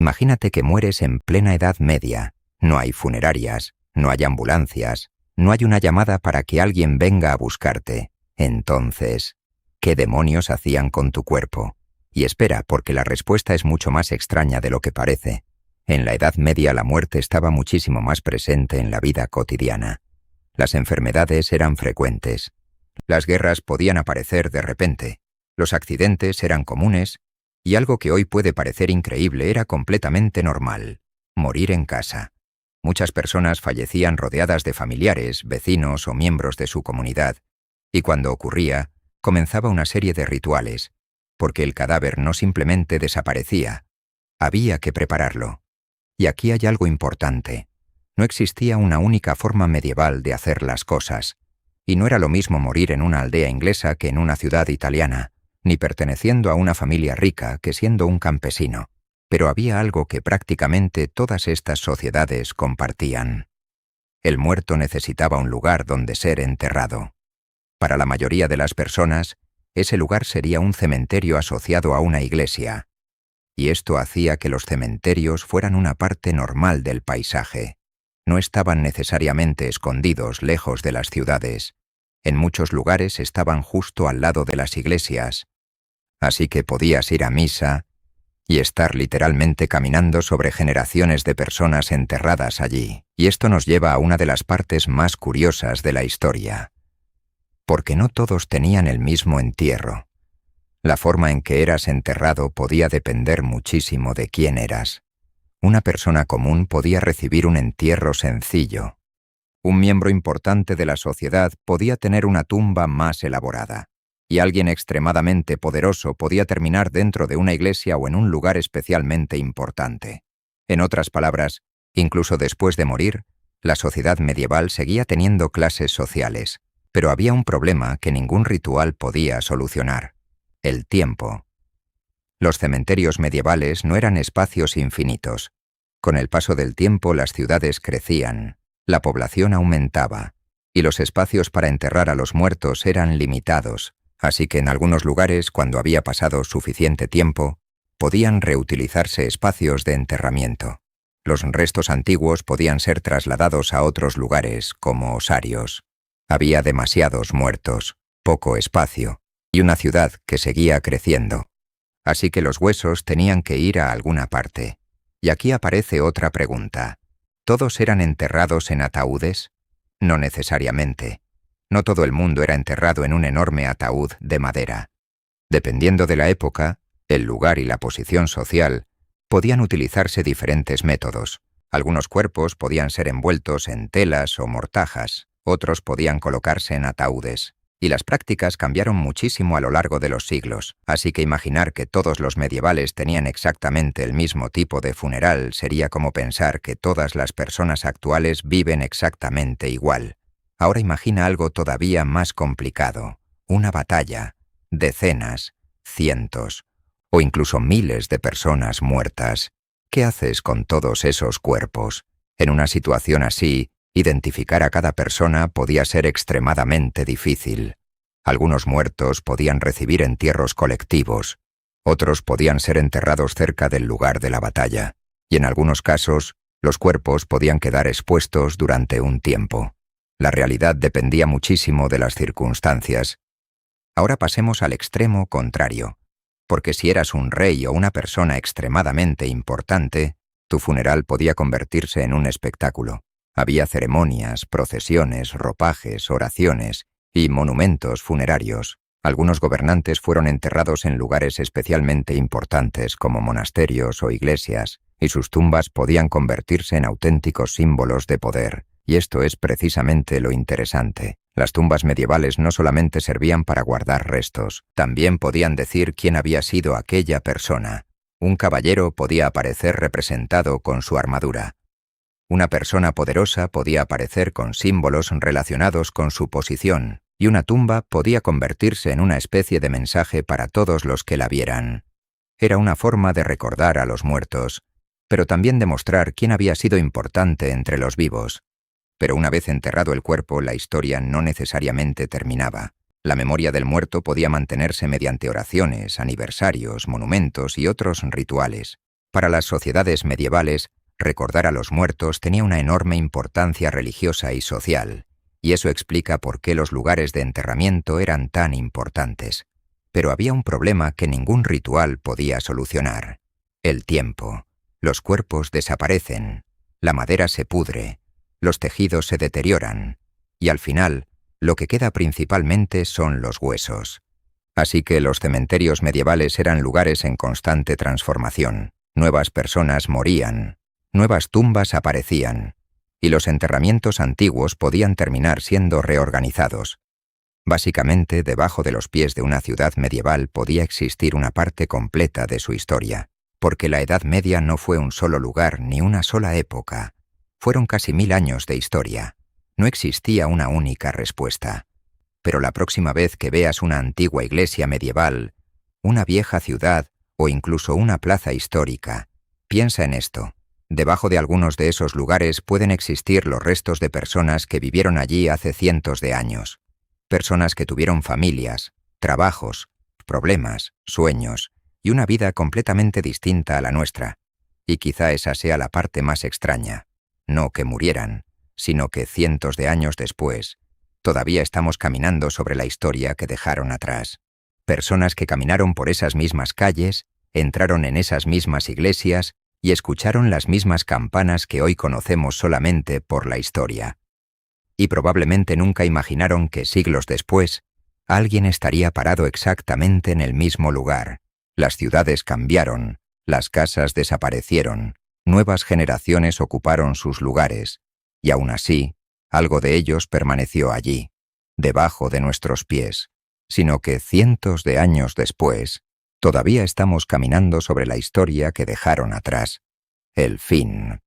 Imagínate que mueres en plena Edad Media. No hay funerarias, no hay ambulancias, no hay una llamada para que alguien venga a buscarte. Entonces, ¿qué demonios hacían con tu cuerpo? Y espera, porque la respuesta es mucho más extraña de lo que parece. En la Edad Media la muerte estaba muchísimo más presente en la vida cotidiana. Las enfermedades eran frecuentes. Las guerras podían aparecer de repente. Los accidentes eran comunes. Y algo que hoy puede parecer increíble era completamente normal: morir en casa. Muchas personas fallecían rodeadas de familiares, vecinos o miembros de su comunidad. Y cuando ocurría, comenzaba una serie de rituales, porque el cadáver no simplemente desaparecía. Había que prepararlo. Y aquí hay algo importante. No existía una única forma medieval de hacer las cosas. Y no era lo mismo morir en una aldea inglesa que en una ciudad italiana, ni perteneciendo a una familia rica que siendo un campesino. Pero había algo que prácticamente todas estas sociedades compartían. El muerto necesitaba un lugar donde ser enterrado. Para la mayoría de las personas, ese lugar sería un cementerio asociado a una iglesia. Y esto hacía que los cementerios fueran una parte normal del paisaje. No estaban necesariamente escondidos lejos de las ciudades. En muchos lugares estaban justo al lado de las iglesias. Así que podías ir a misa y estar literalmente caminando sobre generaciones de personas enterradas allí. Y esto nos lleva a una de las partes más curiosas de la historia. Porque no todos tenían el mismo entierro. La forma en que eras enterrado podía depender muchísimo de quién eras. Una persona común podía recibir un entierro sencillo. Un miembro importante de la sociedad podía tener una tumba más elaborada. Y alguien extremadamente poderoso podía terminar dentro de una iglesia o en un lugar especialmente importante. En otras palabras, incluso después de morir, la sociedad medieval seguía teniendo clases sociales, pero había un problema que ningún ritual podía solucionar: el tiempo. Los cementerios medievales no eran espacios infinitos. Con el paso del tiempo las ciudades crecían, la población aumentaba, y los espacios para enterrar a los muertos eran limitados. Así que en algunos lugares, cuando había pasado suficiente tiempo, podían reutilizarse espacios de enterramiento. Los restos antiguos podían ser trasladados a otros lugares, como osarios. Había demasiados muertos, poco espacio, y una ciudad que seguía creciendo. Así que los huesos tenían que ir a alguna parte. Y aquí aparece otra pregunta. ¿Todos eran enterrados en ataúdes? No necesariamente. No todo el mundo era enterrado en un enorme ataúd de madera. Dependiendo de la época, el lugar y la posición social, podían utilizarse diferentes métodos. Algunos cuerpos podían ser envueltos en telas o mortajas, otros podían colocarse en ataúdes. Y las prácticas cambiaron muchísimo a lo largo de los siglos, así que imaginar que todos los medievales tenían exactamente el mismo tipo de funeral sería como pensar que todas las personas actuales viven exactamente igual. Ahora imagina algo todavía más complicado: una batalla, decenas, cientos o incluso miles de personas muertas. ¿Qué haces con todos esos cuerpos? En una situación así, identificar a cada persona podía ser extremadamente difícil. Algunos muertos podían recibir entierros colectivos, otros podían ser enterrados cerca del lugar de la batalla, y en algunos casos, los cuerpos podían quedar expuestos durante un tiempo. La realidad dependía muchísimo de las circunstancias. Ahora pasemos al extremo contrario, porque si eras un rey o una persona extremadamente importante, tu funeral podía convertirse en un espectáculo. Había ceremonias, procesiones, ropajes, oraciones y monumentos funerarios. Algunos gobernantes fueron enterrados en lugares especialmente importantes como monasterios o iglesias, y sus tumbas podían convertirse en auténticos símbolos de poder. Y esto es precisamente lo interesante. Las tumbas medievales no solamente servían para guardar restos, también podían decir quién había sido aquella persona. Un caballero podía aparecer representado con su armadura. Una persona poderosa podía aparecer con símbolos relacionados con su posición, y una tumba podía convertirse en una especie de mensaje para todos los que la vieran. Era una forma de recordar a los muertos, pero también de mostrar quién había sido importante entre los vivos. Pero una vez enterrado el cuerpo, la historia no necesariamente terminaba. La memoria del muerto podía mantenerse mediante oraciones, aniversarios, monumentos y otros rituales. Para las sociedades medievales, recordar a los muertos tenía una enorme importancia religiosa y social, y eso explica por qué los lugares de enterramiento eran tan importantes. Pero había un problema que ningún ritual podía solucionar: el tiempo. Los cuerpos desaparecen, la madera se pudre, los tejidos se deterioran, y al final, lo que queda principalmente son los huesos. Así que los cementerios medievales eran lugares en constante transformación. Nuevas personas morían, nuevas tumbas aparecían, y los enterramientos antiguos podían terminar siendo reorganizados. Básicamente, debajo de los pies de una ciudad medieval podía existir una parte completa de su historia, porque la Edad Media no fue un solo lugar ni una sola época. Fueron casi 1000 años de historia. No existía una única respuesta. Pero la próxima vez que veas una antigua iglesia medieval, una vieja ciudad o incluso una plaza histórica, piensa en esto. Debajo de algunos de esos lugares pueden existir los restos de personas que vivieron allí hace cientos de años. Personas que tuvieron familias, trabajos, problemas, sueños y una vida completamente distinta a la nuestra. Y quizá esa sea la parte más extraña. No que murieran, sino que cientos de años después, todavía estamos caminando sobre la historia que dejaron atrás. Personas que caminaron por esas mismas calles, entraron en esas mismas iglesias y escucharon las mismas campanas que hoy conocemos solamente por la historia. Y probablemente nunca imaginaron que siglos después, alguien estaría parado exactamente en el mismo lugar. Las ciudades cambiaron, las casas desaparecieron, nuevas generaciones ocuparon sus lugares, y aún así, algo de ellos permaneció allí, debajo de nuestros pies, sino que cientos de años después, todavía estamos caminando sobre la historia que dejaron atrás. El fin.